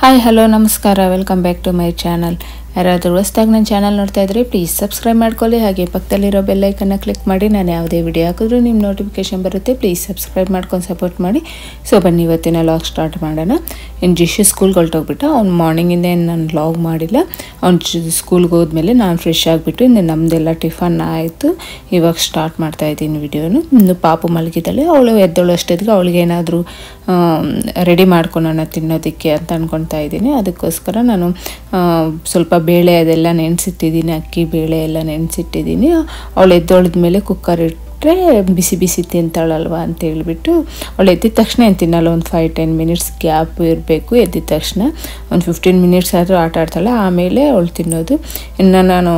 Hi hello ನಮಸ್ಕಾರ welcome back to my channel. ಯಾರಾದರೂ ಹೊಸದಾಗಿ ನನ್ನ ಚಾನಲ್ ನೋಡ್ತಾ ಇದ್ದರೆ ಪ್ಲೀಸ್ ಸಬ್ಸ್ಕ್ರೈಬ್ ಮಾಡ್ಕೊಳ್ಳಿ. ಹಾಗೆ ಪಕ್ಕದಲ್ಲಿರೋ ಬೆಲ್ ಐಕನ್ನ ಕ್ಲಿಕ್ ಮಾಡಿ ನಾನು ಯಾವುದೇ ವಿಡಿಯೋ ಹಾಕಿದ್ರೂ ನಿಮ್ಮ ನೋಟಿಫಿಕೇಶನ್ ಬರುತ್ತೆ. ಪ್ಲೀಸ್ ಸಬ್ಸ್ಕ್ರೈಬ್ ಮಾಡ್ಕೊಂಡು ಸಪೋರ್ಟ್ ಮಾಡಿ. ಸೊ ಬನ್ನಿ ಇವತ್ತಿನ ಲಾಗ್ ಸ್ಟಾರ್ಟ್ ಮಾಡೋಣ. ಇನ್ನು ಜಿಶು ಸ್ಕೂಲ್ಗೆ ಹೊರಟೋಗ್ಬಿಟ್ಟ. ಅವ್ನು ಮಾರ್ನಿಂಗಿಂದ ಏನು ನಾನು ಲಾಗ್ ಮಾಡಿಲ್ಲ. ಅವ್ನು ಸ್ಕೂಲ್ಗೆ ಹೋದ್ಮೇಲೆ ನಾನು ಫ್ರೆಶ್ ಆಗಿಬಿಟ್ಟು ಇನ್ನು ನಮ್ಮದೆಲ್ಲ ಟಿಫನ್ ಆಯಿತು. ಇವಾಗ ಸ್ಟಾರ್ಟ್ ಮಾಡ್ತಾಯಿದ್ದೀನಿ ವಿಡಿಯೋನು. ಇನ್ನು ಪಾಪು ಮಲಗಿದ್ದಾಳೆ. ಅವಳು ಎದ್ದೋಳು ಅಷ್ಟೊತ್ತಿಗೆ ಅವಳಿಗೆ ಏನಾದರೂ ರೆಡಿ ಮಾಡ್ಕೊಳೋಣ ತಿನ್ನೋದಕ್ಕೆ ಅಂತ ಅಂದ್ಕೊಳ್ತಾ ಇದ್ದೀನಿ. ಅದಕ್ಕೋಸ್ಕರ ನಾನು ಸ್ವಲ್ಪ ಬೇಳೆ ಅದೆಲ್ಲ ನೆನೆಸಿಟ್ಟಿದ್ದೀನಿ, ಅಕ್ಕಿ ಬೇಳೆ ಎಲ್ಲ ನೆನೆಸಿಟ್ಟಿದ್ದೀನಿ. ಅವಳು ಎದ್ದೊಳಿದ ಮೇಲೆ ಕುಕ್ಕರ್ ಇಟ್ಟರೆ ಬಿಸಿ ಬಿಸಿ ತಿಂತಾಳಲ್ವ ಅಂತ ಹೇಳಿಬಿಟ್ಟು ಅವಳು ಎದ್ದಿದ ತಕ್ಷಣ ಏನು ತಿನ್ನಲ್ಲ. ಒಂದು 5-10 ಮಿನಿಟ್ಸ್ ಗ್ಯಾಪ್ ಇರಬೇಕು. ಎದ್ದಿದ ತಕ್ಷಣ ಒಂದು 15 ಮಿನಿಟ್ಸ್ ಆದರೂ ಆಟ ಆಡ್ತಾಳೆ, ಆಮೇಲೆ ಅವಳು ತಿನ್ನೋದು. ಇನ್ನು ನಾನು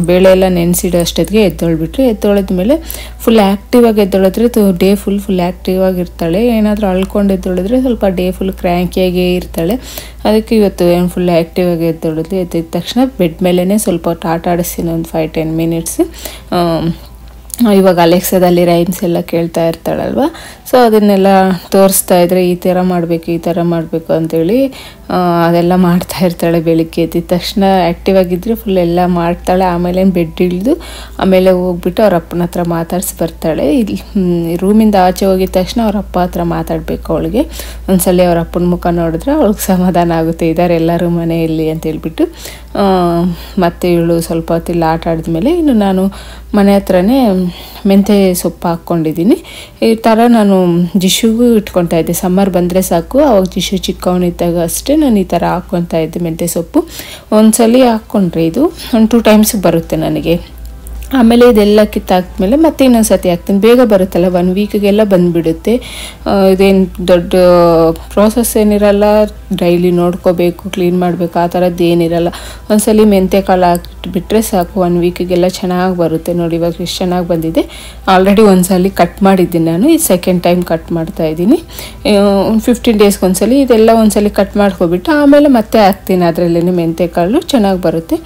ಬೇಳೆ ಎಲ್ಲ ನೆನೆಸಿಡೋ ಅಷ್ಟೊತ್ತಿಗೆ ಎದ್ದೊಳಿದ ಮೇಲೆ ಫುಲ್ ಆ್ಯಕ್ಟಿವ್ ಆಗಿ ಎದ್ದೊಳಿದ್ರೆ ಡೇ ಫುಲ್ ಆ್ಯಕ್ಟಿವ್ ಆಗಿರ್ತಾಳೆ. ಏನಾದರೂ ಅಳ್ಕೊಂಡು ಎದ್ದೊಳಿದ್ರೆ ಸ್ವಲ್ಪ ಡೇ ಫುಲ್ ಕ್ರ್ಯಾಂಕಿಯಾಗೇ ಇರ್ತಾಳೆ. ಅದಕ್ಕೆ ಇವತ್ತು ಏನು ಫುಲ್ ಆ್ಯಕ್ಟಿವ್ ಆಗಿ ಎದ್ದಿದ ತಕ್ಷಣ ಬೆಡ್ ಮೇಲೇ ಸ್ವಲ್ಪ ಹೊತ್ತು ಆಟ ಆಡಿಸ್ತೀನಿ, ಒಂದು 5-10 ಮಿನಿಟ್ಸ್. ಇವಾಗ ಅಲೆಕ್ಸಾದಲ್ಲಿ ರೈಮ್ಸ್ ಎಲ್ಲ ಕೇಳ್ತಾ ಇರ್ತಾಳಲ್ವ, ಸೊ ಅದನ್ನೆಲ್ಲ ತೋರಿಸ್ತಾ ಇದ್ರೆ ಈ ಥರ ಮಾಡಬೇಕು ಅಂತೇಳಿ ಅದೆಲ್ಲ ಮಾಡ್ತಾ ಇರ್ತಾಳೆ. ಬೆಳಿಗ್ಗೆ ಎದ್ದಿದ ತಕ್ಷಣ ಆ್ಯಕ್ಟಿವ್ ಆಗಿದ್ದರೆ ಫುಲ್ ಎಲ್ಲ ಮಾಡ್ತಾಳೆ. ಆಮೇಲೆ ಬೆಡ್ ಇಳಿದು ಆಮೇಲೆ ಹೋಗ್ಬಿಟ್ಟು ಅವ್ರ ಅಪ್ಪನ ಹತ್ರ ಮಾತಾಡಿಸಿ ಬರ್ತಾಳೆ. ಇಲ್ಲಿ ರೂಮಿಂದ ಆಚೆ ಹೋಗಿದ ತಕ್ಷಣ ಅವ್ರ ಅಪ್ಪ ಹತ್ರ ಮಾತಾಡಬೇಕು ಅವಳಿಗೆ. ಒಂದ್ಸಲ ಅವ್ರ ಅಪ್ಪನ ಮುಖ ನೋಡಿದ್ರೆ ಅವಳಿಗೆ ಸಮಾಧಾನ ಆಗುತ್ತೆ, ಇದ್ದಾರೆ ಎಲ್ಲರೂ ಮನೆಯಲ್ಲಿ ಅಂತ ಹೇಳ್ಬಿಟ್ಟು. ಮತ್ತು ಇವಳು ಸ್ವಲ್ಪ ಹೊತ್ತಿಲ್ಲ ಆಟ ಆಡಿದ್ಮೇಲೆ ಇನ್ನು ನಾನು ಮನೆ ಹತ್ರನೇ ಮೆಂತ್ಯ ಸೊಪ್ಪು ಹಾಕ್ಕೊಂಡಿದ್ದೀನಿ. ಈ ಥರ ನಾನು ಜಿಶುಗೂ ಇಟ್ಕೊತಾ ಇದ್ದೆ. ಸಮ್ಮರ್ ಬಂದರೆ ಸಾಕು, ಅವಾಗ ಜಿಶು ಚಿಕ್ಕವನಿದ್ದಾಗ ಅಷ್ಟೇ ನಾನು ಈ ಥರ ಹಾಕ್ಕೊತಾ ಇದ್ದೆ ಮೆಂತ್ಯ ಸೊಪ್ಪು. ಒಂದ್ಸಲ ಹಾಕ್ಕೊಂಡ್ರೆ ಇದು ಒಂದು 2 ಟೈಮ್ಸ್ ಬರುತ್ತೆ ನನಗೆ. ಆಮೇಲೆ ಇದೆಲ್ಲ ಕಿತ್ತಾಕ್ಮೇಲೆ ಮತ್ತೆ ಇನ್ನೊಂದು ಸತಿ ಹಾಕ್ತೀನಿ. ಬೇಗ ಬರುತ್ತಲ್ಲ, 1 ವೀಕ್ಗೆಲ್ಲ ಬಂದುಬಿಡುತ್ತೆ. ಇದೇನು ದೊಡ್ಡ ಪ್ರೋಸೆಸ್ ಏನಿರಲ್ಲ. ಡೈಲಿ ನೋಡ್ಕೋಬೇಕು, ಕ್ಲೀನ್ ಮಾಡಬೇಕು, ಆ ಥರದ್ದು ಏನಿರಲ್ಲ. ಒಂದ್ಸಲ ಮೆಂತ್ಯ ಕಾಳು ಹಾಕಿಬಿಟ್ರೆ ಸಾಕು, 1 ವೀಕ್ಗೆಲ್ಲ ಚೆನ್ನಾಗಿ ಬರುತ್ತೆ. ನೋಡಿ ಇವಾಗ ಎಷ್ಟು ಚೆನ್ನಾಗಿ ಬಂದಿದೆ. ಆಲ್ರೆಡಿ ಒಂದ್ಸಲ ಕಟ್ ಮಾಡಿದ್ದೀನಿ ನಾನು, ಈ ಸೆಕೆಂಡ್ ಟೈಮ್ ಕಟ್ ಮಾಡ್ತಾಯಿದ್ದೀನಿ. 15 ಡೇಸ್ಗೆ ಒಂದ್ಸಲ ಇದೆಲ್ಲ ಒಂದ್ಸಲ ಕಟ್ ಮಾಡ್ಕೊಬಿಟ್ಟು ಆಮೇಲೆ ಮತ್ತೆ ಹಾಕ್ತೀನಿ. ಅದರಲ್ಲೇ ಮೆಂತ್ಯ ಕಾಳು ಚೆನ್ನಾಗಿ ಬರುತ್ತೆ.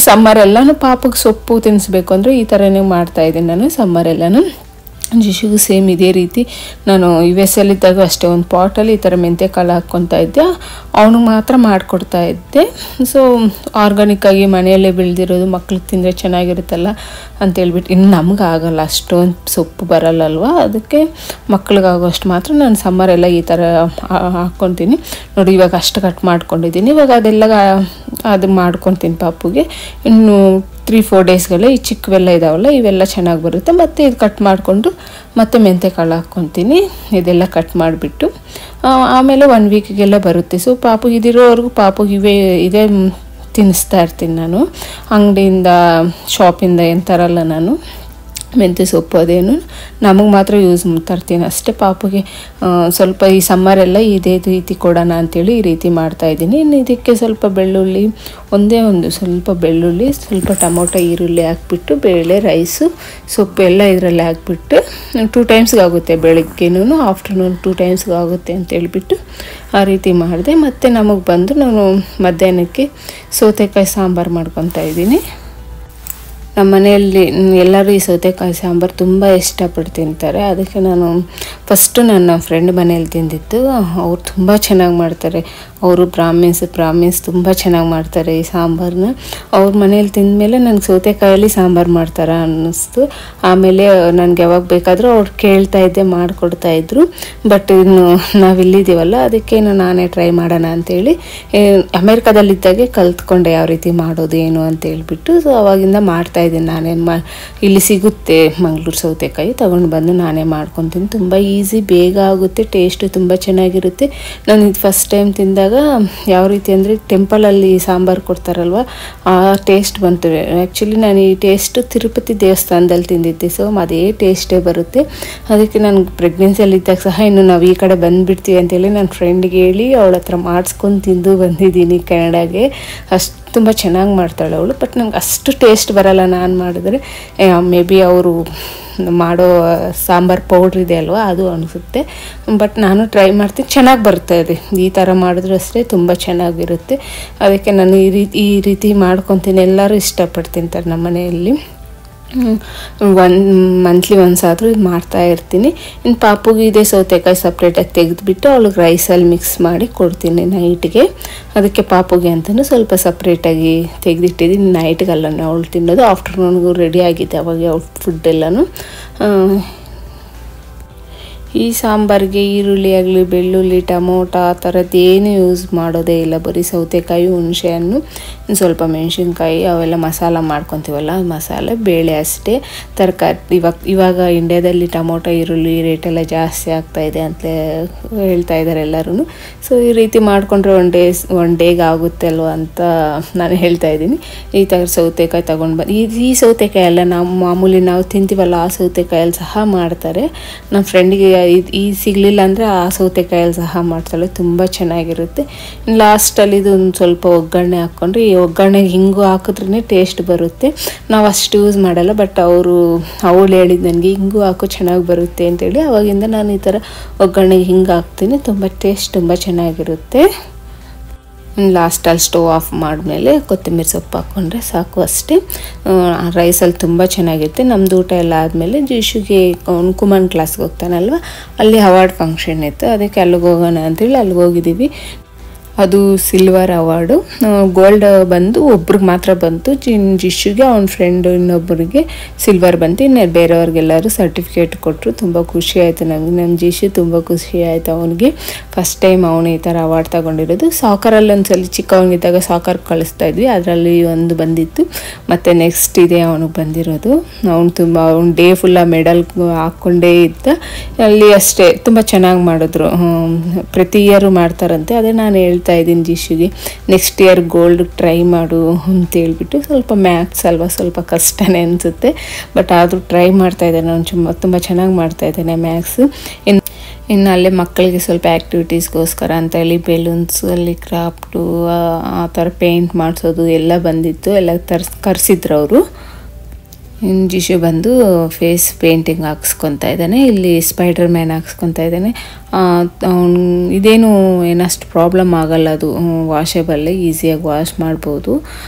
ಸಮ್ಮರೆಲ್ಲನೂ ಪಾಪಗೆ ಸೊಪ್ಪು ತಿನ್ನಿಸ್ಬೇಕು ಅಂದರೆ ಈ ಥರನೇ ಮಾಡ್ತಾಯಿದ್ದೀನಿ ನಾನು ಸಮ್ಮರೆಲ್ಲನೂ. ಜಿಶುಗೂ ಸೇಮ್ ಇದೇ ರೀತಿ ನಾನು US ಅಲ್ಲಿದ್ದಾಗ ಅಷ್ಟೇ ಒಂದು ಪಾಟಲ್ಲಿ ಈ ಥರ ಮೆಂತ್ಯ ಕಾಳು ಹಾಕ್ಕೊತಾ ಇದ್ದೆ. ಅವನಿಗೆ ಮಾತ್ರ ಮಾಡಿಕೊಡ್ತಾ ಇದ್ದೆ. ಸೊ ಆರ್ಗಾನಿಕ್ಕಾಗಿ ಮನೆಯಲ್ಲೇ ಬೆಳೆದಿರೋದು ಮಕ್ಳಿಗೆ ತಿಂದರೆ ಚೆನ್ನಾಗಿರುತ್ತಲ್ಲ ಅಂತೇಳ್ಬಿಟ್ಟು. ಇನ್ನು ನಮ್ಗೆ ಆಗೋಲ್ಲ, ಅಷ್ಟೊಂದು ಸೊಪ್ಪು ಬರಲ್ಲಲ್ವ, ಅದಕ್ಕೆ ಮಕ್ಳಿಗಾಗೋಷ್ಟು ಮಾತ್ರ ನಾನು ಸಮ್ಮರೆಲ್ಲ ಈ ಥರ ಹಾಕ್ಕೊತೀನಿ. ನೋಡಿ ಇವಾಗ ಅಷ್ಟು ಕಟ್ ಮಾಡ್ಕೊಂಡಿದ್ದೀನಿ. ಇವಾಗ ಅದೆಲ್ಲ ಅದು ಮಾಡ್ಕೊತೀನಿ ಪಾಪುಗೆ. ಇನ್ನು 3-4 ಡೇಸ್ಗೆಲ್ಲ ಈ ಚಿಕ್ಕವೆಲ್ಲ ಇದಾವಲ್ಲ ಇವೆಲ್ಲ ಚೆನ್ನಾಗಿ ಬರುತ್ತೆ. ಮತ್ತು ಇದು ಕಟ್ ಮಾಡಿಕೊಂಡು ಮತ್ತೆ ಮೆಂತ್ಯ ಕಾಳು ಹಾಕ್ಕೊತೀನಿ. ಇದೆಲ್ಲ ಕಟ್ ಮಾಡಿಬಿಟ್ಟು ಆಮೇಲೆ 1 ವೀಕ್ಗೆಲ್ಲ ಬರುತ್ತೆ. ಸೊ ಪಾಪು ಇದಿರೋವರೆಗೂ ಪಾಪುಗೆ ಇದೇ ತಿನ್ನಿಸ್ತಾ ಇರ್ತೀನಿ ನಾನು. ಅಂಗಡಿಯಿಂದ ಶಾಪಿಂದ ಏನು ತರಲ್ಲ ನಾನು ಮೆಂತ್ಯ ಸೊಪ್ಪು. ಅದೇನು ನಮಗೆ ಮಾತ್ರ ಯೂಸ್ ತರ್ತೀನಿ ಅಷ್ಟೇ. ಪಾಪುಗೆ ಸ್ವಲ್ಪ ಈ ಸಮ್ಮರೆಲ್ಲ ಇದೇ ರೀತಿ ಕೊಡೋಣ ಅಂಥೇಳಿ ಈ ರೀತಿ ಮಾಡ್ತಾಯಿದ್ದೀನಿ. ಇನ್ನು ಇದಕ್ಕೆ ಸ್ವಲ್ಪ ಬೆಳ್ಳುಳ್ಳಿ, ಸ್ವಲ್ಪ ಬೆಳ್ಳುಳ್ಳಿ, ಸ್ವಲ್ಪ ಟೊಮೊಟೊ, ಈರುಳ್ಳಿ ಹಾಕ್ಬಿಟ್ಟು ಬೇಳೆ, ರೈಸು, ಸೊಪ್ಪು ಎಲ್ಲ ಇದರಲ್ಲಿ ಹಾಕ್ಬಿಟ್ಟು 2 ಟೈಮ್ಸ್ಗೆ ಆಗುತ್ತೆ. ಬೆಳಗ್ಗೆನೂ ಆಫ್ಟರ್ನೂನ್ 2 ಟೈಮ್ಸ್ಗೆ ಆಗುತ್ತೆ ಅಂತೇಳ್ಬಿಟ್ಟು ಆ ರೀತಿ ಮಾಡಿದೆ. ಮತ್ತು ನಮಗೆ ಬಂದು ನಾನು ಮಧ್ಯಾಹ್ನಕ್ಕೆ ಸೌತೆಕಾಯಿ ಸಾಂಬಾರು ಮಾಡ್ಕೊತಾ ಇದ್ದೀನಿ. ನಮ್ಮ ಮನೆಯಲ್ಲಿ ಎಲ್ಲರೂ ಈ ಸೌತೆಕಾಯಿ ಸಾಂಬಾರು ತುಂಬ ಇಷ್ಟಪಟ್ಟು ತಿಂತಾರೆ. ಅದಕ್ಕೆ ನಾನು ಫಸ್ಟು ನನ್ನ ಫ್ರೆಂಡ್ ಮನೇಲಿ ತಿಂದಿದ್ದು. ಅವ್ರು ತುಂಬ ಚೆನ್ನಾಗಿ ಮಾಡ್ತಾರೆ. ಅವರು ಬ್ರಾಹ್ಮಿನ್ಸ್ ತುಂಬ ಚೆನ್ನಾಗಿ ಮಾಡ್ತಾರೆ ಈ ಸಾಂಬಾರನ್ನ. ಅವ್ರ ಮನೇಲಿ ತಿಂದಮೇಲೆ ನನಗೆ ಸೌತೆಕಾಯಲ್ಲಿ ಸಾಂಬಾರು ಮಾಡ್ತಾರೆ ಅನ್ನಿಸ್ತು. ಆಮೇಲೆ ನನಗೆ ಯಾವಾಗ ಬೇಕಾದರೂ ಅವ್ರು ಕೇಳ್ತಾ ಇದ್ದೆ, ಮಾಡಿಕೊಡ್ತಾಯಿದ್ರು. ಬಟ್ ಇನ್ನು ನಾವಿಲ್ಲಿದ್ದೀವಲ್ಲ ಅದಕ್ಕೆ ನಾನೇ ಟ್ರೈ ಮಾಡೋಣ ಅಂಥೇಳಿ ಅಮೇರಿಕಾದಲ್ಲಿದ್ದಾಗೆ ಕಲ್ತ್ಕೊಂಡೆ ಯಾವ ರೀತಿ ಮಾಡೋದು ಏನು ಅಂತೇಳ್ಬಿಟ್ಟು. ಸೊ ಅವಾಗಿಂದ ಮಾಡ್ತಾಯಿದ್ದೀನಿ. ನಾನೇನು ಇಲ್ಲಿ ಸಿಗುತ್ತೆ ಮಂಗಳೂರು ಸೌತೆಕಾಯಿ, ತೊಗೊಂಡು ಬಂದು ನಾನೇ ಮಾಡ್ಕೊತೀನಿ. ತುಂಬ ಈಸಿ, ಬೇಗ ಆಗುತ್ತೆ, ಟೇಸ್ಟು ತುಂಬ ಚೆನ್ನಾಗಿರುತ್ತೆ. ನಾನು ಇದು ಫಸ್ಟ್ ಟೈಮ್ ತಿಂದಾಗ ಯಾವ ರೀತಿ ಅಂದರೆ ಟೆಂಪಲಲ್ಲಿ ಸಾಂಬಾರು ಕೊಡ್ತಾರಲ್ವ ಆ ಟೇಸ್ಟ್ ಬಂತು. ಆ್ಯಕ್ಚುಲಿ ನಾನು ಈ ಟೇಸ್ಟು ತಿರುಪತಿ ದೇವಸ್ಥಾನದಲ್ಲಿ ತಿಂದಿದ್ದೆ. ಸೊ ಅದೇ ಟೇಸ್ಟೇ ಬರುತ್ತೆ. ಅದಕ್ಕೆ ನನಗೆ ಪ್ರೆಗ್ನೆನ್ಸಿಯಲ್ಲಿದ್ದಾಗ ಸಹ ಇನ್ನು ನಾವು ಈ ಕಡೆ ಬಂದುಬಿಡ್ತೀವಿ ಅಂತೇಳಿ ನನ್ನ ಫ್ರೆಂಡ್ಗೆ ಹೇಳಿ ಅವಳ ಹತ್ರ ಮಾಡಿಸ್ಕೊಂಡು ತಿಂದು ಬಂದಿದ್ದೀನಿ ಕೆನಡಾಗೆ. ಅಷ್ಟು ತುಂಬ ಚೆನ್ನಾಗಿ ಮಾಡ್ತಾಳೆ ಅವಳು. ಬಟ್ ನಂಗೆ ಅಷ್ಟು ಟೇಸ್ಟ್ ಬರಲ್ಲ ನಾನು ಮಾಡಿದ್ರೆ. ಮೇ ಬಿ ಅವರು ಮಾಡೋ ಸಾಂಬಾರು ಪೌಡ್ರ್ ಇದೆ ಅಲ್ವಾ ಅದು ಅನಿಸುತ್ತೆ. ಬಟ್ ನಾನು ಟ್ರೈ ಮಾಡ್ತೀನಿ, ಚೆನ್ನಾಗಿ ಬರ್ತಾಯಿದೆ. ಈ ಥರ ಮಾಡಿದ್ರು ಅಷ್ಟೇ ತುಂಬ ಚೆನ್ನಾಗಿರುತ್ತೆ. ಅದಕ್ಕೆ ನಾನು ಈ ರೀತಿ ಮಾಡ್ಕೊತೀನಿ. ಎಲ್ಲರೂ ಇಷ್ಟಪಟ್ಟು ತಿಂತಾರೆ ನಮ್ಮ ಮನೆಯಲ್ಲಿ. ಮಂತ್ಲಿ ಒನ್ಸ್ ಆದರೂ ಇದು ಮಾಡ್ತಾ ಇರ್ತೀನಿ. ಇನ್ನು ಪಾಪುಗೆ ಇದೇ ಸೌತೆಕಾಯಿ ಸಪ್ರೇಟಾಗಿ ತೆಗೆದುಬಿಟ್ಟು ಅವಳಿಗೆ ರೈಸಲ್ಲಿ ಮಿಕ್ಸ್ ಮಾಡಿ ಕೊಡ್ತೀನಿ ನೈಟ್ಗೆ. ಅದಕ್ಕೆ ಪಾಪುಗೆ ಅಂತಲೂ ಸ್ವಲ್ಪ ಸಪ್ರೇಟಾಗಿ ತೆಗೆದಿಟ್ಟಿದ್ದೀನಿ. ನೈಟ್ಗೆಲ್ಲ ಅವಳು ತಿನ್ನೋದು. ಆಫ್ಟರ್ನೂನ್ಗೂ ರೆಡಿ ಆಗಿದೆ ಅವಾಗ ಅವ್ಳ ಫುಡ್ ಎಲ್ಲನೂ. ಈ ಸಾಂಬಾರಿಗೆ ಈರುಳ್ಳಿ ಆಗಲಿ ಬೆಳ್ಳುಳ್ಳಿ ಟೊಮೊಟೊ ಆ ಥರದ್ದು ಏನು ಯೂಸ್ ಮಾಡೋದೇ ಇಲ್ಲ. ಬರೀ ಸೌತೆಕಾಯಿ ಹುಣಸೆ ಹಣ್ಣು ಸ್ವಲ್ಪ ಮೆಣಸಿನ್ಕಾಯಿ ಅವೆಲ್ಲ ಮಸಾಲ ಮಾಡ್ಕೊತೀವಲ್ಲ ಮಸಾಲೆ ಬೇಳೆ ಅಷ್ಟೇ. ತರಕಾರಿ ಇವಾಗ ಇಂಡಿಯಾದಲ್ಲಿ ಟೊಮೊಟೊ ಈರುಳ್ಳಿ ರೇಟೆಲ್ಲ ಜಾಸ್ತಿ ಆಗ್ತಾಯಿದೆ ಅಂತ ಹೇಳ್ತಾ ಇದ್ದಾರೆ ಎಲ್ಲರೂ. ಸೊ ಈ ರೀತಿ ಮಾಡಿಕೊಂಡ್ರೆ ಒನ್ ಡೇಗೆ ಆಗುತ್ತೆ ಅಲ್ವ ಅಂತ ನಾನು ಹೇಳ್ತಾ ಇದ್ದೀನಿ. ಈ ಥರ ಸೌತೆಕಾಯಿ ತೊಗೊಂಡು ಬಂದು ಈ ಸೌತೆಕಾಯಿ ಎಲ್ಲ ಮಾಮೂಲಿ ನಾವು ತಿಂತೀವಲ್ಲ ಆ ಸೌತೆಕಾಯಲ್ಲಿ ಸಹ ಮಾಡ್ತಾರೆ. ನಮ್ಮ ಫ್ರೆಂಡಿಗೆ ಈ ಸಿಗಲಿಲ್ಲ ಅಂದರೆ ಆ ಸೌತೆಕಾಯಲ್ಲಿ ಸಹ ಮಾಡ್ತಾಳೆ, ತುಂಬ ಚೆನ್ನಾಗಿರುತ್ತೆ. ಲಾಸ್ಟಲ್ಲಿ ಇದು ಒಂದು ಸ್ವಲ್ಪ ಒಗ್ಗರಣೆ ಹಾಕ್ಕೊಂಡ್ರೆ ಈ ಒಗ್ಗರಣೆಗೆ ಹಿಂಗು ಹಾಕಿದ್ರೇ ಟೇಸ್ಟ್ ಬರುತ್ತೆ. ನಾವು ಅಷ್ಟು ಯೂಸ್ ಮಾಡಲ್ಲ, ಬಟ್ ಅವಳು ಹೇಳಿದ್ದು ನನಗೆ ಹಿಂಗು ಹಾಕು ಚೆನ್ನಾಗಿ ಬರುತ್ತೆ ಅಂತೇಳಿ ಆವಾಗಿಂದ ನಾನು ಈ ಥರ ಒಗ್ಗರಣೆಗೆ ಹಿಂಗೆ ಹಾಕ್ತೀನಿ. ತುಂಬ ಚೆನ್ನಾಗಿರುತ್ತೆ. ಲಾಸ್ಟಲ್ಲಿ ಸ್ಟವ್ ಆಫ್ ಮಾಡಿದ್ಮೇಲೆ ಕೊತ್ತಂಬರಿ ಸೊಪ್ಪು ಹಾಕ್ಕೊಂಡ್ರೆ ಸಾಕು ಅಷ್ಟೇ. ರೈಸಲ್ಲಿ ತುಂಬ ಚೆನ್ನಾಗಿರುತ್ತೆ. ನಮ್ಮದು ಊಟ ಎಲ್ಲ ಆದಮೇಲೆ ಜಿಶುಗೆ ಕುಮನ್ ಕ್ಲಾಸ್ಗೆ ಹೋಗ್ತಾನಲ್ವ, ಅಲ್ಲಿ ಅವಾರ್ಡ್ ಫಂಕ್ಷನ್ ಇತ್ತು. ಅದಕ್ಕೆ ಅಲ್ಲಿಗೆ ಹೋಗೋಣ ಅಂತೇಳಿ ಅಲ್ಲಿಗೆ ಹೋಗಿದ್ದೀವಿ. ಅದು ಸಿಲ್ವರ್ ಅವಾರ್ಡು. ಗೋಲ್ಡ್ ಬಂದು ಒಬ್ರಿಗೆ ಮಾತ್ರ ಬಂತು, ಜಿಶುಗೆ ಅವನ ಫ್ರೆಂಡ್ ಇನ್ನೊಬ್ಬರಿಗೆ ಸಿಲ್ವರ್ ಬಂತು. ಇನ್ನು ಬೇರೆಯವ್ರಿಗೆಲ್ಲರೂ ಸರ್ಟಿಫಿಕೇಟ್ ಕೊಟ್ಟರು. ತುಂಬ ಖುಷಿ ಆಯಿತು ನಮಗೆ. ನಮ್ಮ ಜಿಶು ತುಂಬ ಖುಷಿ ಆಯಿತು. ಅವನಿಗೆ ಫಸ್ಟ್ ಟೈಮ್ ಅವನು ಈ ಥರ ಅವಾರ್ಡ್ ತೊಗೊಂಡಿರೋದು. ಸಾಕರಲ್ಲಿ ಒಂದ್ಸಲ ಚಿಕ್ಕವನಿದ್ದಾಗ ಸಾಕರ್ ಕಳಿಸ್ತಾ ಇದ್ವಿ, ಅದರಲ್ಲಿ ಒಂದು ಬಂದಿತ್ತು. ಮತ್ತು ನೆಕ್ಸ್ಟ್ ಇದೆ ಅವನಿಗೆ ಬಂದಿರೋದು. ಅವನು ಡೇ ಫುಲ್ಲ ಮೆಡಲ್ ಹಾಕ್ಕೊಂಡೇ ಇದ್ದ. ಅಲ್ಲಿ ಅಷ್ಟೇ ತುಂಬ ಚೆನ್ನಾಗಿ ಮಾಡಿದ್ರು. ಪ್ರತಿ ಇಯರು ಮಾಡ್ತಾರಂತೆ. ಅದೇ ನಾನು ಹೇಳ್ತಾ ಇದ್ದೀನಿ ಜಿಶುಗೆ ನೆಕ್ಸ್ಟ್ ಇಯರ್ ಗೋಲ್ಡ್ ಟ್ರೈ ಮಾಡು ಅಂತ ಹೇಳ್ಬಿಟ್ಟು. ಸ್ವಲ್ಪ ಮ್ಯಾಥ್ಸ್ ಅಲ್ವಾ ಸ್ವಲ್ಪ ಕಷ್ಟನೇ ಅನಿಸುತ್ತೆ, ಬಟ್ ಆದರೂ ಟ್ರೈ ಮಾಡ್ತಾ ಇದ್ದಾನೆ. ಅವನು ತುಂಬ ಚೆನ್ನಾಗಿ ಮಾಡ್ತಾ ಇದ್ದಾನೆ ಮ್ಯಾಥ್ಸು. ಇನ್ನು ಅಲ್ಲೇ ಮಕ್ಕಳಿಗೆ ಸ್ವಲ್ಪ ಆ್ಯಕ್ಟಿವಿಟೀಸ್ಗೋಸ್ಕರ ಅಂತ ಹೇಳಿ ಬೆಲೂನ್ಸ್ ಅಲ್ಲಿ ಕ್ರಾಫ್ಟು ಆ ಥರ ಪೇಂಟ್ ಮಾಡಿಸೋದು ಎಲ್ಲ ಬಂದಿತ್ತು. ಎಲ್ಲ ಕರೆಸಿದ್ರು ಅವರು. ಇನ್ನು ಜಿಶು ಬಂದು ಫೇಸ್ ಪೇಂಟಿಂಗ್ ಹಾಕ್ಸ್ಕೊತಾ ಇದ್ದಾನೆ. ಇಲ್ಲಿ ಸ್ಪೈಡರ್ ಮ್ಯಾನ್ ಹಾಕ್ಸ್ಕೊತಾ ಇದ್ದಾನೆ. ಇದೇನು ಏನಷ್ಟು ಪ್ರಾಬ್ಲಮ್ ಆಗಲ್ಲ, ಅದು ವಾಷೇಬಲ್ಲೇ ಈಸಿಯಾಗಿ ವಾಶ್ ಮಾಡ್ಬೋದು.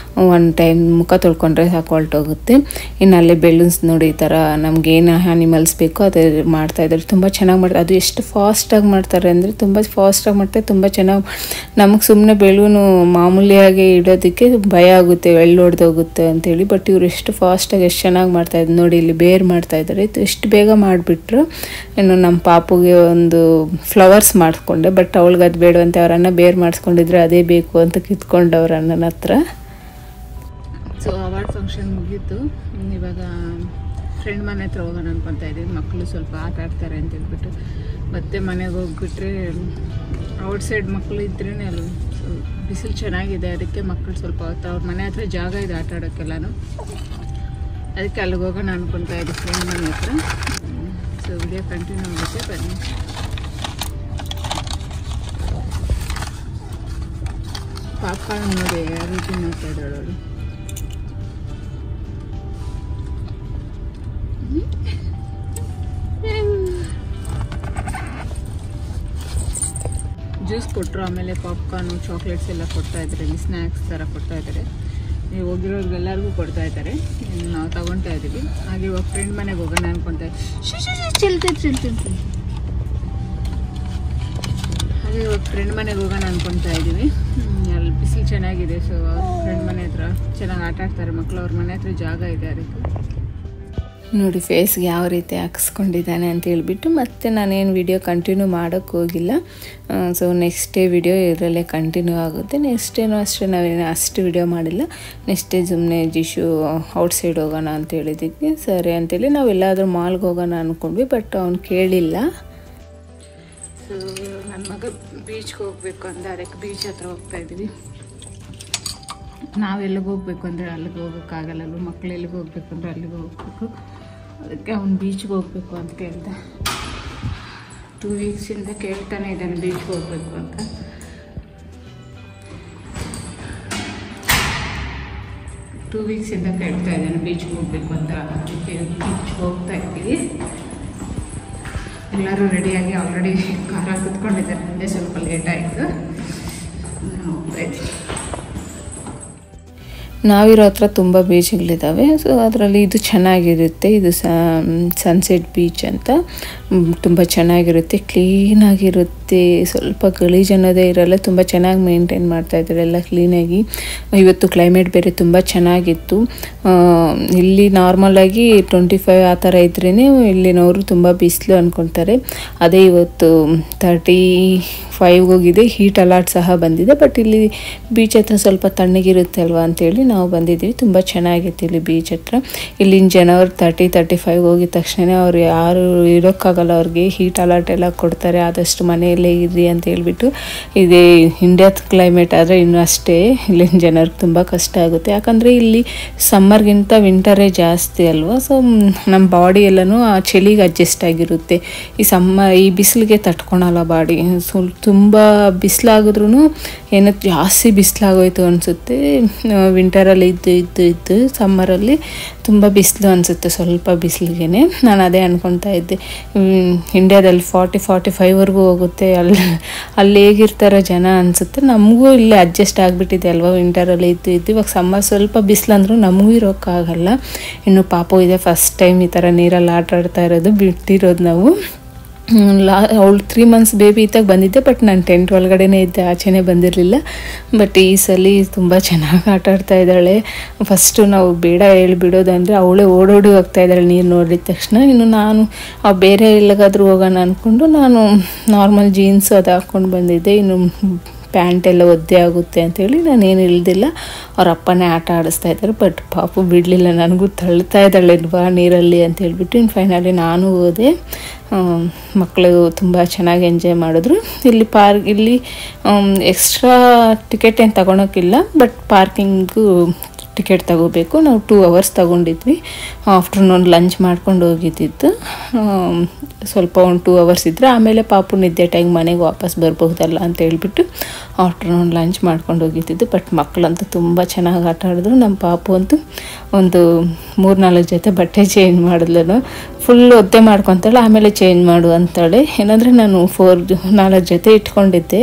ಒನ್ ಟೈಮ್ ಮುಖ ತೊಳ್ಕೊಂಡ್ರೆ ಸಾಕು ಹೊರಟೋಗುತ್ತೆ. ಇನ್ನು ಅಲ್ಲೇ ಬೆಲೂನ್ಸ್ ನೋಡಿ ಈ ಥರ ನಮಗೇನು ಆ್ಯನಿಮಲ್ಸ್ ಬೇಕೋ ಅದು ಮಾಡ್ತಾಯಿದ್ದಾರೆ. ತುಂಬ ಚೆನ್ನಾಗಿ ಮಾಡ್ತಾರೆ. ಅದು ಎಷ್ಟು ಫಾಸ್ಟಾಗಿ ಮಾಡ್ತಾರೆ ಅಂದರೆ ತುಂಬ ಫಾಸ್ಟಾಗಿ ಮಾಡ್ತಾರೆ, ತುಂಬ ಚೆನ್ನಾಗಿ. ನಮಗೆ ಸುಮ್ಮನೆ ಬೆಲೂನು ಮಾಮೂಲಿಯಾಗಿ ಇಡೋದಕ್ಕೆ ಭಯ ಆಗುತ್ತೆ, ಹೊಡೆದೋಗುತ್ತೆ ಅಂತೇಳಿ. ಬಟ್ ಇವರು ಎಷ್ಟು ಫಾಸ್ಟಾಗಿ ಎಷ್ಟು ಚೆನ್ನಾಗಿ ಮಾಡ್ತಾಯಿದ್ರು ನೋಡಿ. ಇಲ್ಲಿ ಬೇರ್ ಮಾಡ್ತಾಯಿದ್ದಾರೆ, ಎಷ್ಟು ಬೇಗ ಮಾಡಿಬಿಟ್ರು. ಇನ್ನು ನಮ್ಮ ಪಾಪುಗೆ ಒಂದು ಫ್ಲವರ್ಸ್ ಮಾಡಿಸ್ಕೊಂಡೆ, ಬಟ್ ಅವಳಿಗೆ ಅದು ಬೇಡವಂತೆ. ಅವರನ್ನ ಬೇರೆ ಮಾಡಿಸ್ಕೊಂಡಿದ್ರೆ ಅದೇ ಬೇಕು ಅಂತ ಕಿತ್ಕೊಂಡವ್ರ ನನ್ನ ಹತ್ರ. ಸೊ ಅವಾರ್ಡ್ ಫಂಕ್ಷನ್ ಮುಗೀತು. ಇವಾಗ ಫ್ರೆಂಡ್ ಮನೆ ಹತ್ರ ಹೋಗೋಣ ಅನ್ಕೊತಾ ಇದ್ದೀವಿ. ಮಕ್ಕಳು ಸ್ವಲ್ಪ ಆಟ ಆಡ್ತಾರೆ ಅಂತ ಹೇಳ್ಬಿಟ್ಟು ಮತ್ತೆ ಮನೆಗೆ ಹೋಗ್ಬಿಟ್ರೆ ಔಟ್ಸೈಡ್ ಮಕ್ಕಳು ಇದ್ರೇ ಅಲ್ಲಿ ಬಿಸಿಲು ಚೆನ್ನಾಗಿದೆ. ಅದಕ್ಕೆ ಮಕ್ಕಳು ಸ್ವಲ್ಪ ಹೊತ್ತು ಅವ್ರ ಮನೆ ಹತ್ರ ಜಾಗ ಇದೆ ಆಟ ಆಡೋಕ್ಕೆಲ್ಲನೂ. ಅದಕ್ಕೆ ಅಲ್ಲಿಗೆ ಹೋಗೋಣ ಅನ್ಕೊತಾ ಇದ್ದೀವಿ ಫ್ರೆಂಡ್ ಮನೆ ಹತ್ರ. ಸೊ ವಿಡಿಯೋ ಕಂಟಿನ್ಯೂ ಆಗುತ್ತೆ, ಬನ್ನಿ. ಪಾಪ್ಕಾರ್ನ್ ನೋಡಿ ಯಾವ ರೀತಿ ಮಾಡ್ತಾ ಇದ್ದಾಳು ಅವಳು. ಜ್ಯೂಸ್ ಕೊಟ್ಟರು, ಆಮೇಲೆ ಪಾಪ್ಕಾರ್ನು ಚಾಕ್ಲೇಟ್ಸ್ ಎಲ್ಲ ಕೊಡ್ತಾ ಇದ್ದಾರೆ. ಇಲ್ಲಿ ಸ್ನ್ಯಾಕ್ಸ್ ಥರ ಕೊಡ್ತಾ ಇದ್ದಾರೆ. ನೀವು ಹೋಗಿರೋರಿಗೆಲ್ಲರಿಗೂ ಕೊಡ್ತಾ ಇದ್ದಾರೆ. ನಾವು ತಗೊತಾ ಇದ್ದೀವಿ. ಹಾಗೆ ಇವಾಗ ಫ್ರೆಂಡ್ ಮನೆಗೆ ಹೋಗೋಣ ಅನ್ಕೊತಾ ಇದ್ದೀವಿ. ಹಾಗೆ ಇವಾಗ ಫ್ರೆಂಡ್ ಮನೆಗೆ ಹೋಗೋಣ ಅನ್ಕೊತಾ ಇದ್ದೀವಿ. ಅಲ್ಲಿ ಬಿಸಿಲು ಚೆನ್ನಾಗಿದೆ. ಸೊ ಅವ್ರ ಫ್ರೆಂಡ್ ಮನೆ ಹತ್ರ ಚೆನ್ನಾಗಿ ಆಟ ಆಡ್ತಾರೆ ಮಕ್ಕಳು. ಅವ್ರ ಮನೆ ಹತ್ರ ಜಾಗ ಇದೆ. ಅದಕ್ಕೆ ನೋಡಿ ಫೇಸ್ಗೆ ಯಾವ ರೀತಿ ಹಾಕ್ಸ್ಕೊಂಡಿದ್ದಾನೆ ಅಂತ ಹೇಳ್ಬಿಟ್ಟು. ಮತ್ತು ನಾನೇನು ವಿಡಿಯೋ ಕಂಟಿನ್ಯೂ ಮಾಡೋಕ್ಕೆ ಹೋಗಿಲ್ಲ. ಸೊ ನೆಕ್ಸ್ಟ್ ಡೇ ವಿಡಿಯೋ ಇದರಲ್ಲೇ ಕಂಟಿನ್ಯೂ ಆಗುತ್ತೆ. ನೆಕ್ಸ್ಟ್ ಡೇನೂ ಅಷ್ಟೇ ನಾವೇನು ಅಷ್ಟು ವಿಡಿಯೋ ಮಾಡಿಲ್ಲ. ನೆಕ್ಸ್ಟ್ ಡೇ ಸುಮ್ಮನೆ ಜಿಶು ಔಟ್ಸೈಡ್ ಹೋಗೋಣ ಅಂತ ಹೇಳಿದ್ದಕ್ಕೆ ಸರಿ ಅಂತೇಳಿ ನಾವೆಲ್ಲಾದರೂ ಮಾಲ್ಗೆ ಹೋಗೋಣ ಅಂದ್ಕೊಂಡ್ವಿ, ಬಟ್ ಅವ್ನು ಕೇಳಿಲ್ಲ. ಸೊ ನನ್ನ ಮಗ ಬೀಚ್ಗೆ ಹೋಗಬೇಕು ಅಂದ, ಅದಕ್ಕೆ ಬೀಚ್ ಹತ್ರ ಹೋಗ್ತಾ ಇದ್ದೀವಿ. ನಾವೆಲ್ಲಿಗೆ ಹೋಗ್ಬೇಕು ಅಂದರೆ ಅಲ್ಲಿಗೆ ಹೋಗೋಕ್ಕಾಗಲ್ಲಲ್ಲ, ಮಕ್ಕಳು ಎಲ್ಲಿಗೆ ಹೋಗ್ಬೇಕು ಅಂದರೆ ಅಲ್ಲಿಗೆ ಹೋಗ್ಬೇಕು. ಅದಕ್ಕೆ ಅವ್ನು ಬೀಚ್ಗೆ ಹೋಗ್ಬೇಕು ಅಂತ ಕೇಳ್ದೆ. 2 ವೀಕ್ಸಿಂದ ಕೇಳ್ತಾನೆ ಇದ್ದಾನೆ ಬೀಚ್ಗೆ ಹೋಗ್ಬೇಕು ಅಂತ. ಟೂ ವೀಕ್ಸಿಂದ ಕೇಳ್ತಾ ಇದ್ದಾನೆ ಬೀಚ್ಗೆ ಹೋಗ್ಬೇಕು ಅಂತ. ಅದಕ್ಕೆ ಬೀಚ್ಗೆ ಹೋಗ್ತಾ ಇದ್ದೀವಿ. ಎಲ್ಲರೂ ರೆಡಿಯಾಗಿ ಆಲ್ರೆಡಿ ಕಾರಲ್ಲಿ ಕುತ್ಕೊಂಡಿದ್ದಾರೆ. ಮುಂದೆ ಸ್ವಲ್ಪ ಲೇಟ್ ಆಯಿತು, ನಾನು ಹೋಗ್ತಾ ಇದ್ದೀನಿ. ನಾವಿರೋ ಹತ್ರ ತುಂಬ ಬೀಚ್ಗಳಿದ್ದಾವೆ. ಸೊ ಅದರಲ್ಲಿ ಇದು ಚೆನ್ನಾಗಿರುತ್ತೆ. ಇದು ಸನ್ಸೆಟ್ ಬೀಚ್ ಅಂತ ತುಂಬ ಚೆನ್ನಾಗಿರುತ್ತೆ, ಕ್ಲೀನಾಗಿರುತ್ತೆ, ಸ್ವಲ್ಪ ಗಲೀಜು ಅನ್ನೋದೇ ಇರಲ್ಲ. ತುಂಬ ಚೆನ್ನಾಗಿ ಮೇಂಟೈನ್ ಮಾಡ್ತಾಯಿದ್ದಾರೆ ಎಲ್ಲ ಕ್ಲೀನಾಗಿ. ಇವತ್ತು ಕ್ಲೈಮೇಟ್ ಬೇರೆ ತುಂಬ ಚೆನ್ನಾಗಿತ್ತು. ಇಲ್ಲಿ ನಾರ್ಮಲಾಗಿ 25 ಆ ಥರ ಇದ್ರೇ ಇಲ್ಲಿನವರು ತುಂಬ ಬಿಸಿಲು ಅಂದ್ಕೊಳ್ತಾರೆ. ಅದೇ ಇವತ್ತು 35 ಹೋಗಿದೆ. ಹೀಟ್ ಅಲರ್ಟ್ ಸಹ ಬಂದಿದೆ. ಬಟ್ ಇಲ್ಲಿ ಬೀಚ್ ಹತ್ರ ಸ್ವಲ್ಪ ತಣ್ಣಗಿರುತ್ತೆ ಅಲ್ವಾ ಅಂತೇಳಿ ನಾವು ಬಂದಿದ್ದೀವಿ. ತುಂಬ ಚೆನ್ನಾಗಿತ್ತು ಇಲ್ಲಿ ಬೀಚ್ ಹತ್ರ. ಇಲ್ಲಿನ ಜನವರು 30-35 ಹೋಗಿದ ತಕ್ಷಣ ಅವ್ರು ಯಾರು ಇರೋಕ್ಕಾಗಲ್ಲ, ಅವ್ರಿಗೆ ಹೀಟ್ ಅಲರ್ಟ್ ಎಲ್ಲ ಕೊಡ್ತಾರೆ. ಆದಷ್ಟು ಮನೆಯಲ್ಲೇ ಇರ್ರಿ ಅಂತ ಹೇಳ್ಬಿಟ್ಟು. ಇದೇ ಇಂಡಿಯಾದ ಕ್ಲೈಮೇಟ್ ಆದರೆ ಇನ್ನೂ ಅಷ್ಟೇ ಇಲ್ಲಿನ ಜನರಿಗೆ ತುಂಬ ಕಷ್ಟ ಆಗುತ್ತೆ. ಯಾಕಂದರೆ ಇಲ್ಲಿ ಸಮ್ಮರ್ಗಿಂತ ವಿಂಟರೇ ಜಾಸ್ತಿ ಅಲ್ವಾ. ಸೊ ನಮ್ಮ ಬಾಡಿ ಎಲ್ಲನೂ ಆ ಚಳಿಗೆ ಅಡ್ಜಸ್ಟ್ ಆಗಿರುತ್ತೆ. ಈ ಬಿಸಿಲಿಗೆ ತಟ್ಕೊಳಲ್ಲ ಬಾಡಿ. ತುಂಬ ಬಿಸಿಲಾಗಿದ್ರೂ ಏನೋ ಜಾಸ್ತಿ ಬಿಸಿಲಾಗೋಯ್ತು ಅನಿಸುತ್ತೆ. ವಿಂಟರಲ್ಲಿ ಇದ್ದು ಸಮ್ಮರಲ್ಲಿ ತುಂಬ ಬಿಸಿಲು ಅನಿಸುತ್ತೆ ಸ್ವಲ್ಪ ಬಿಸಿಲಿಗೆ. ನಾನು ಅದೇ ಅಂದ್ಕೊಳ್ತಾ ಇದ್ದೆ, ಇಂಡಿಯಾದಲ್ಲಿ 40-45ವರೆಗೂ ಹೋಗುತ್ತೆ, ಅಲ್ಲಿ ಹೇಗಿರ್ತಾರೋ ಜನ ಅನಿಸುತ್ತೆ. ನಮಗೂ ಇಲ್ಲಿ ಅಡ್ಜಸ್ಟ್ ಆಗಿಬಿಟ್ಟಿದೆ ಅಲ್ವಾ ವಿಂಟರಲ್ಲಿ ಇದ್ದು. ಇವಾಗ ಸಮ್ಮರ್ ಸ್ವಲ್ಪ ಬಿಸಿಲಂದ್ರೂ ನಮಗೂ ಇರೋಕ್ಕಾಗಲ್ಲ. ಇನ್ನು ಪಾಪು ಇದೆ, ಫಸ್ಟ್ ಟೈಮ್ ಈ ಥರ ನೀರಲ್ಲಿ ಆಟ ಆಡ್ತಾ ಇರೋದು, ಬಿಟ್ಟಿರೋದು ನಾವು. ಅವಳು 3 months ಬೇಬಿ ಇದ್ದಾಗ ಬಂದಿದ್ದೆ. ಬಟ್ ನಾನು ಟೆಂಟ್ ಒಳಗಡೆನೇ ಇದ್ದೆ, ಆಚೆನೇ ಬಂದಿರಲಿಲ್ಲ. ಬಟ್ ಈ ಸಲ ತುಂಬ ಚೆನ್ನಾಗಿ ಆಟ ಆಡ್ತಾ ಇದ್ದಾಳೆ. ಫಸ್ಟು ನಾವು ಬೇಡ ಹೇಳ್ಬಿಡೋದಂದರೆ ಅವಳೇ ಓಡೋಡಿ ಹೋಗ್ತಾ ಇದ್ದಾಳೆ ನೀರು ನೋಡಿದ ತಕ್ಷಣ. ಇನ್ನು ನಾನು ಬೇರೆ ಎಲ್ಲಿಗಾದ್ರೂ ಹೋಗೋಣ ಅಂದ್ಕೊಂಡು ನಾನು ನಾರ್ಮಲ್ ಜೀನ್ಸ್ ಅದು ಹಾಕ್ಕೊಂಡು ಬಂದಿದ್ದೆ. ಇನ್ನು ಪ್ಯಾಂಟ್ ಎಲ್ಲ ಒದ್ದೆ ಆಗುತ್ತೆ ಅಂಥೇಳಿ ನಾನೇನು ಇಳ್ದಿಲ್ಲ. ಅವ್ರ ಅಪ್ಪನೇ ಆಟ ಆಡಿಸ್ತಾ ಇದ್ದಾರೆ. ಬಟ್ ಪಾಪು ಬಿಡಲಿಲ್ಲ, ನನಗೂ ತಳ್ತಾ ಇದ್ದಾಳೆ ಬಾ ನೀರಲ್ಲಿ ಅಂತ ಹೇಳ್ಬಿಟ್ಟು. ಇನ್ನು ಫೈನಲಿ ನಾನು ಹೋದೆ. ಮಕ್ಕಳು ತುಂಬ ಚೆನ್ನಾಗಿ ಎಂಜಾಯ್ ಮಾಡಿದ್ರು. ಇಲ್ಲಿ ಎಕ್ಸ್ಟ್ರಾ ಟಿಕೆಟ್ ಏನು ತಗೊಳಕ್ಕಿಲ್ಲ, ಬಟ್ ಪಾರ್ಕಿಂಗು ಟಿಕೆಟ್ ತಗೋಬೇಕು. ನಾವು 2 hours ತಗೊಂಡಿದ್ವಿ. ಆಫ್ಟರ್ನೂನ್ ಲಂಚ್ ಮಾಡ್ಕೊಂಡು ಹೋಗಿದ್ದಿದ್ದು. ಸ್ವಲ್ಪ ಒಂದು 2 hours ಇದ್ದರೆ ಆಮೇಲೆ ಪಾಪು ನಿದ್ದೆ ಟೈಮ್ ಮನೆಗೆ ವಾಪಸ್ ಬರ್ಬಹುದಲ್ಲ ಅಂತ ಹೇಳ್ಬಿಟ್ಟು ಆಫ್ಟರ್ನೂನ್ ಲಂಚ್ ಮಾಡ್ಕೊಂಡು ಹೋಗಿದ್ದಿದ್ದು. ಬಟ್ ಮಕ್ಕಳಂತೂ ತುಂಬ ಚೆನ್ನಾಗಿ ಆಟ ಆಡಿದ್ರು. ನಮ್ಮ ಪಾಪು ಅಂತೂ ಒಂದು 3-4 ಜೊತೆ ಬಟ್ಟೆ ಚೇಂಜ್ ಮಾಡಿದ್ಲು. ಫುಲ್ ಒದ್ದೆ ಮಾಡ್ಕೊತಾಳೆ, ಆಮೇಲೆ ಚೇಂಜ್ ಮಾಡು ಅಂತಾಳೆ. ಏನಂದರೆ ನಾನು 4 ಜೊತೆ ಇಟ್ಕೊಂಡಿದ್ದೆ.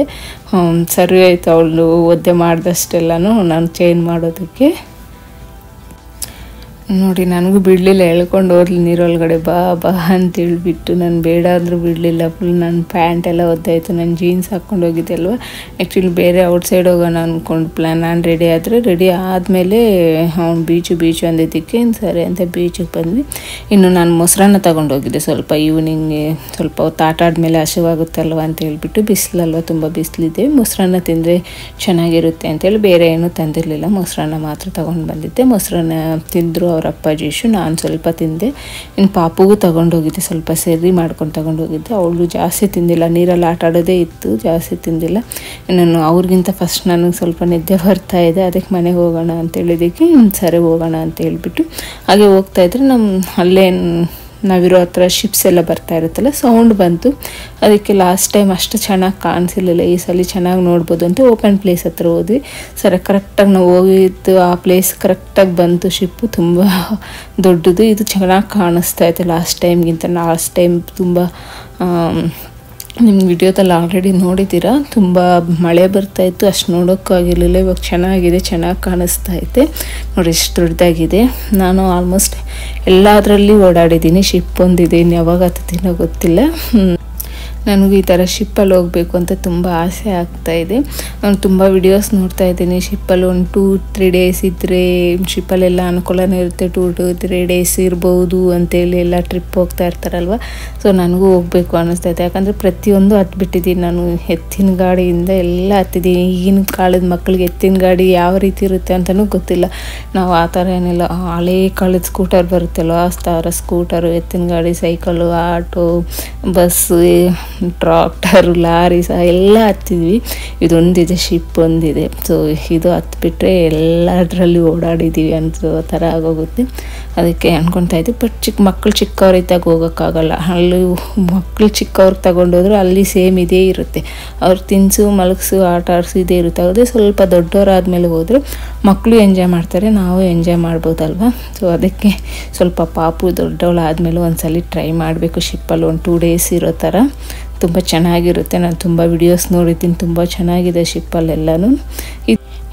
ಸರಿ ಆಯಿತು ಅವಳು ಒದ್ದೆ ಮಾಡಿದಷ್ಟೆಲ್ಲನೂ ನಾನು ಚೇಂಜ್ ಮಾಡೋದಕ್ಕೆ. ನೋಡಿ ನನಗೂ ಬಿಡಲಿಲ್ಲ, ಎಳ್ಕೊಂಡು ಹೋದ್ಲು ನೀರೊಳಗಡೆ ಬಾ ಅಂತೇಳ್ಬಿಟ್ಟು. ನಾನು ಬೇಡ ಅಂದರೂ ಬಿಡಲಿಲ್ಲ. ಫುಲ್ ನನ್ನ ಪ್ಯಾಂಟ್ ಎಲ್ಲ ಒದ್ದಾಯಿತು. ನಾನು ಜೀನ್ಸ್ ಹಾಕ್ಕೊಂಡು ಹೋಗಿದ್ದೆ ಅಲ್ವ. ಆ್ಯಕ್ಚುಲಿ ಬೇರೆ ಔಟ್ಸೈಡ್ ಹೋಗೋಣ ಅಂದ್ಕೊಂಡು ಪ್ಲ್ಯಾನ್. ನಾನು ರೆಡಿ ಆದಮೇಲೆ ಅವ್ನು ಬೀಚು ಅಂದಿದ್ದಕ್ಕೆ ಸರಿ ಅಂತ ಬೀಚಿಗೆ ಬಂದ್ವಿ. ಇನ್ನು ನಾನು ಮೊಸರನ್ನ ತೊಗೊಂಡೋಗಿದ್ದೆ. ಸ್ವಲ್ಪ ಈವ್ನಿಂಗ್ಗೆ ಸ್ವಲ್ಪ ಹೊತ್ತು ಆಟ ಆದಮೇಲೆ ಹಸಿವಾಗುತ್ತಲ್ವ ಅಂತ ಹೇಳ್ಬಿಟ್ಟು, ಬಿಸಿಲಲ್ವ ತುಂಬ ಬಿಸಿಲಿದೆ, ಮೊಸರನ್ನ ತಿಂದರೆ ಚೆನ್ನಾಗಿರುತ್ತೆ ಅಂತೇಳಿ ಬೇರೆ ಏನೂ ತಂದಿರಲಿಲ್ಲ. ಮೊಸರನ್ನ ಮಾತ್ರ ತೊಗೊಂಡು ಬಂದಿದ್ದೆ. ಮೊಸರನ್ನ ತಿಂದರು ಅವ್ರ ಅಪ್ಪಾಜಿಶು, ನಾನು ಸ್ವಲ್ಪ ತಿಂದೆ. ಇನ್ನು ಪಾಪುಗೂ ತೊಗೊಂಡೋಗಿದ್ದೆ, ಸ್ವಲ್ಪ ಸೆರಿ ಮಾಡ್ಕೊಂಡು ತೊಗೊಂಡೋಗಿದ್ದೆ. ಅವಳು ಜಾಸ್ತಿ ತಿಂದಿಲ್ಲ, ನೀರಲ್ಲಿ ಆಟ ಆಡೋದೇ ಇತ್ತು, ಜಾಸ್ತಿ ತಿಂದಿಲ್ಲ. ನಾನು ಅವ್ರಿಗಿಂತ ಫಸ್ಟ್ ನನಗೆ ಸ್ವಲ್ಪ ನಿದ್ದೆ ಬರ್ತಾ ಇದೆ, ಅದಕ್ಕೆ ಮನೆಗೆ ಹೋಗೋಣ ಅಂತೇಳಿದ್ದಕ್ಕೆ ಸರಿ ಹೋಗೋಣ ಅಂತ ಹೇಳ್ಬಿಟ್ಟು ಹಾಗೆ ಹೋಗ್ತಾಯಿದ್ರೆ ಅಲ್ಲೇ ನಾವಿರೋ ಹತ್ರ ಶಿಪ್ಸ್ ಎಲ್ಲ ಬರ್ತಾ ಇರುತ್ತಲ್ಲ, ಸೌಂಡ್ ಬಂತು. ಅದಕ್ಕೆ ಲಾಸ್ಟ್ ಟೈಮ್ ಅಷ್ಟು ಚೆನ್ನಾಗಿ ಕಾಣಿಸಿರಲಿಲ್ಲ, ಈ ಸಲ ಚೆನ್ನಾಗಿ ನೋಡ್ಬೋದು ಅಂತ ಓಪನ್ ಪ್ಲೇಸ್ ಹತ್ರ ಹೋದ್ವಿ. ಕರೆಕ್ಟಾಗಿ ನಾವು ಹೋಗಿದ್ದು ಆ ಪ್ಲೇಸ್ ಕರೆಕ್ಟಾಗಿ ಬಂತು. ಶಿಪ್ಪು ತುಂಬ ದೊಡ್ಡದು, ಇದು ಚೆನ್ನಾಗಿ ಕಾಣಿಸ್ತಾ ಇತ್ತು ಲಾಸ್ಟ್ ಟೈಮ್ ತುಂಬ. ನಿಮ್ಮ ವಿಡಿಯೋದಲ್ಲಿ ಆಲ್ರೆಡಿ ನೋಡಿದ್ದೀರಾ, ತುಂಬ ಮಳೆ ಬರ್ತಾಯಿತ್ತು, ಅಷ್ಟು ನೋಡೋಕ್ಕಾಗಿರಲಿಲ್ಲ. ಇವಾಗ ಚೆನ್ನಾಗಿದೆ, ಚೆನ್ನಾಗಿ ಕಾಣಿಸ್ತಾ ಐತೆ ನೋಡಿ, ಎಷ್ಟು ದೊಡ್ಡದಾಗಿದೆ. ನಾನು ಆಲ್ಮೋಸ್ಟ್ ಎಲ್ಲದರಲ್ಲಿ ಓಡಾಡಿದ್ದೀನಿ. ಶಿಪ್ ಒಂದಿದೆ, ಇನ್ನು ಯಾವಾಗ ಹತ್ತಿನೋ ಗೊತ್ತಿಲ್ಲ. ನನಗೂ ಈ ಥರ ಶಿಪ್ಪಲ್ಲಿ ಹೋಗಬೇಕು ಅಂತ ತುಂಬ ಆಸೆ ಆಗ್ತಾಯಿದೆ. ನಾನು ತುಂಬ ವಿಡಿಯೋಸ್ ನೋಡ್ತಾ ಇದ್ದೀನಿ. ಶಿಪ್ಪಲ್ಲಿ ಒಂದು 2-3 days ಇದ್ದರೆ ಶಿಪ್ಪಲ್ಲೆಲ್ಲ ಅನುಕೂಲನೇ ಇರುತ್ತೆ. 2-3 days ಇರ್ಬೋದು ಅಂತೇಳಿ ಎಲ್ಲ ಟ್ರಿಪ್ ಹೋಗ್ತಾ ಇರ್ತಾರಲ್ವ. ಸೊ ನನಗೂ ಹೋಗಬೇಕು ಅನ್ನಿಸ್ತೈತೆ. ಯಾಕಂದರೆ ಪ್ರತಿಯೊಂದು ಹತ್ಬಿಟ್ಟಿದ್ದೀನಿ ನಾನು. ಎತ್ತಿನ ಗಾಡಿಯಿಂದ ಎಲ್ಲ ಹತ್ತಿದ್ದೀನಿ. ಈಗಿನ ಕಾಲದ ಮಕ್ಕಳಿಗೆ ಎತ್ತಿನ ಗಾಡಿ ಯಾವ ರೀತಿ ಇರುತ್ತೆ ಅಂತಲೂ ಗೊತ್ತಿಲ್ಲ. ನಾವು ಆ ಥರ ಏನಿಲ್ಲ, ಹಳೇ ಕಾಲದ ಸ್ಕೂಟರ್ ಬರುತ್ತಲ್ವ, ಆ ಥರ ಸ್ಕೂಟರು, ಎತ್ತಿನ ಗಾಡಿ, cycle, auto, bus, tractor, lorry ಸಹ ಎಲ್ಲ ಹತ್ತಿದ್ವಿ. ಇದೊಂದಿದೆ, ಶಿಪ್ ಒಂದಿದೆ. ಸೊ ಇದು ಹತ್ಬಿಟ್ರೆ ಎಲ್ಲದರಲ್ಲಿ ಓಡಾಡಿದ್ದೀವಿ ಅಂತ ಥರ ಆಗೋಗುತ್ತೆ. ಅದಕ್ಕೆ ಅಂದ್ಕೊತಾ ಇದ್ವಿ. ಬಟ್ ಮಕ್ಕಳು ಚಿಕ್ಕವರಿದ್ದಾಗ ಹೋಗೋಕ್ಕಾಗಲ್ಲ. ಅಲ್ಲಿ ಮಕ್ಕಳು ಚಿಕ್ಕವ್ರಿಗೆ ತಗೊಂಡೋದ್ರೆ ಅಲ್ಲಿ ಸೇಮ್ ಇದೇ ಇರುತ್ತೆ. ಅವ್ರು ತಿನ್ಸು ಮಲಗಿಸು ಆಟ ಆಡಿಸು ಇದೇ ಇರುತ್ತೆ. ಅದೇ ಸ್ವಲ್ಪ ದೊಡ್ಡವರಾದ್ಮೇಲೆ ಹೋದರೆ ಮಕ್ಕಳು ಎಂಜಾಯ್ ಮಾಡ್ತಾರೆ, ನಾವು ಎಂಜಾಯ್ ಮಾಡ್ಬೋದಲ್ವ. ಸೊ ಅದಕ್ಕೆ ಸ್ವಲ್ಪ ಪಾಪು ದೊಡ್ಡವಳಾದಮೇಲೆ ಒಂದ್ಸಲ ಟ್ರೈ ಮಾಡಬೇಕು ಶಿಪ್ಪಲ್ಲಿ ಒಂದು 2 days ಇರೋ ಥರ. ತುಂಬ ಚೆನ್ನಾಗಿರುತ್ತೆ. ನಾನು ತುಂಬ ವಿಡಿಯೋಸ್ ನೋಡಿದ್ದೀನಿ, ತುಂಬ ಚೆನ್ನಾಗಿದೆ ಶಿಪ್ಪಲ್ಲೆಲ್ಲನೂ.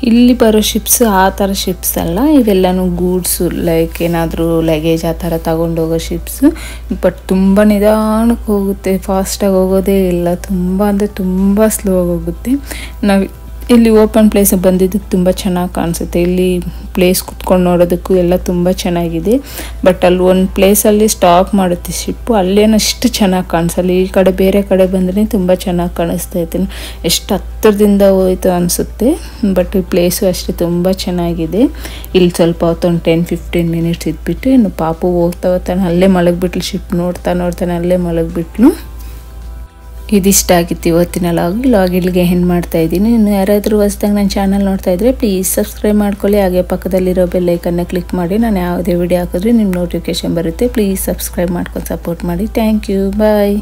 ಇಲ್ಲಿ ಬರೋ ಶಿಪ್ಸ್ ಆ ಥರ ಶಿಪ್ಸ್ ಅಲ್ಲ, ಇವೆಲ್ಲನೂ ಗೂಡ್ಸು ಲೈಕ್ ಏನಾದರೂ ಲಗೇಜ್ ಆ ಥರ ತಗೊಂಡೋಗೋ ಶಿಪ್ಸ್. ಬಟ್ ತುಂಬ ನಿಧಾನಕ್ಕೆ ಹೋಗುತ್ತೆ, ಫಾಸ್ಟಾಗಿ ಹೋಗೋದೇ ಇಲ್ಲ, ತುಂಬ ಅಂದರೆ ತುಂಬ ಸ್ಲೋ ಆಗಿ ಹೋಗುತ್ತೆ. ನಾವು ಇಲ್ಲಿ ಓಪನ್ ಪ್ಲೇಸಿಗೆ ಬಂದಿದ್ದಕ್ಕೆ ತುಂಬ ಚೆನ್ನಾಗಿ ಕಾಣಿಸುತ್ತೆ. ಇಲ್ಲಿ ಪ್ಲೇಸ್ ಕುತ್ಕೊಂಡು ನೋಡೋದಕ್ಕೂ ಎಲ್ಲ ತುಂಬ ಚೆನ್ನಾಗಿದೆ. ಬಟ್ ಅಲ್ಲಿ ಒಂದು ಪ್ಲೇಸಲ್ಲಿ ಸ್ಟಾಪ್ ಮಾಡುತ್ತೆ ಶಿಪ್ಪು, ಅಲ್ಲೇನೋ ಅಷ್ಟು ಚೆನ್ನಾಗಿ ಕಾಣಿಸಲ್ಲ. ಈ ಕಡೆ ಬೇರೆ ಕಡೆ ಬಂದರೆ ತುಂಬ ಚೆನ್ನಾಗಿ ಕಾಣಿಸ್ತೈತೆ, ಎಷ್ಟು ಹತ್ತಿರದಿಂದ ಹೋಯ್ತು ಅನಿಸುತ್ತೆ. ಬಟ್ ಈ ಪ್ಲೇಸು ಅಷ್ಟೇ ತುಂಬ ಚೆನ್ನಾಗಿದೆ. ಇಲ್ಲಿ ಸ್ವಲ್ಪ ಹೊತ್ತು ಒಂದು 10-15 ಮಿನಿಟ್ಸ್ ಇದ್ಬಿಟ್ಟು ಇನ್ನು ಪಾಪು ಹೋಗ್ತಾ ಹೋಗ್ತಾನೆ ಅಲ್ಲೇ ಮಲಗಿಬಿಟ್ಲು. ಶಿಪ್ ನೋಡ್ತಾನೆ ಅಲ್ಲೇ ಮಲಗಿಬಿಟ್ಲು. ಇದಿಷ್ಟ ಆಗಿತ್ತು ಇವತ್ತಿನ ಲಾಗ್. ಇಲ್ಲಿಗೆ ಹೆಣ್ಣು ಮಾಡ್ತಾ ಇದ್ದೀನಿ. ಇನ್ನು ಯಾರಾದರೂ ಹೊಸದಾಗಿ ನನ್ನ ಚಾನಲ್ ನೋಡ್ತಾ ಇದ್ದರೆ ಪ್ಲೀಸ್ ಸಬ್ಸ್ಕ್ರೈಬ್ ಮಾಡ್ಕೊಳ್ಳಿ. ಹಾಗೆ ಪಕ್ಕದಲ್ಲಿರೋ ಬೆಲ್ ಐಕನ್ನ ಕ್ಲಿಕ್ ಮಾಡಿ. ನಾನು ಯಾವುದೇ ವಿಡಿಯೋ ಹಾಕಿದ್ರೆ ನಿಮ್ಮ ನೋಟಿಫಿಕೇಶನ್ ಬರುತ್ತೆ. ಪ್ಲೀಸ್ ಸಬ್ಸ್ಕ್ರೈಬ್ ಮಾಡ್ಕೊಂಡು ಸಪೋರ್ಟ್ ಮಾಡಿ. Thank you. ಬಾಯ್.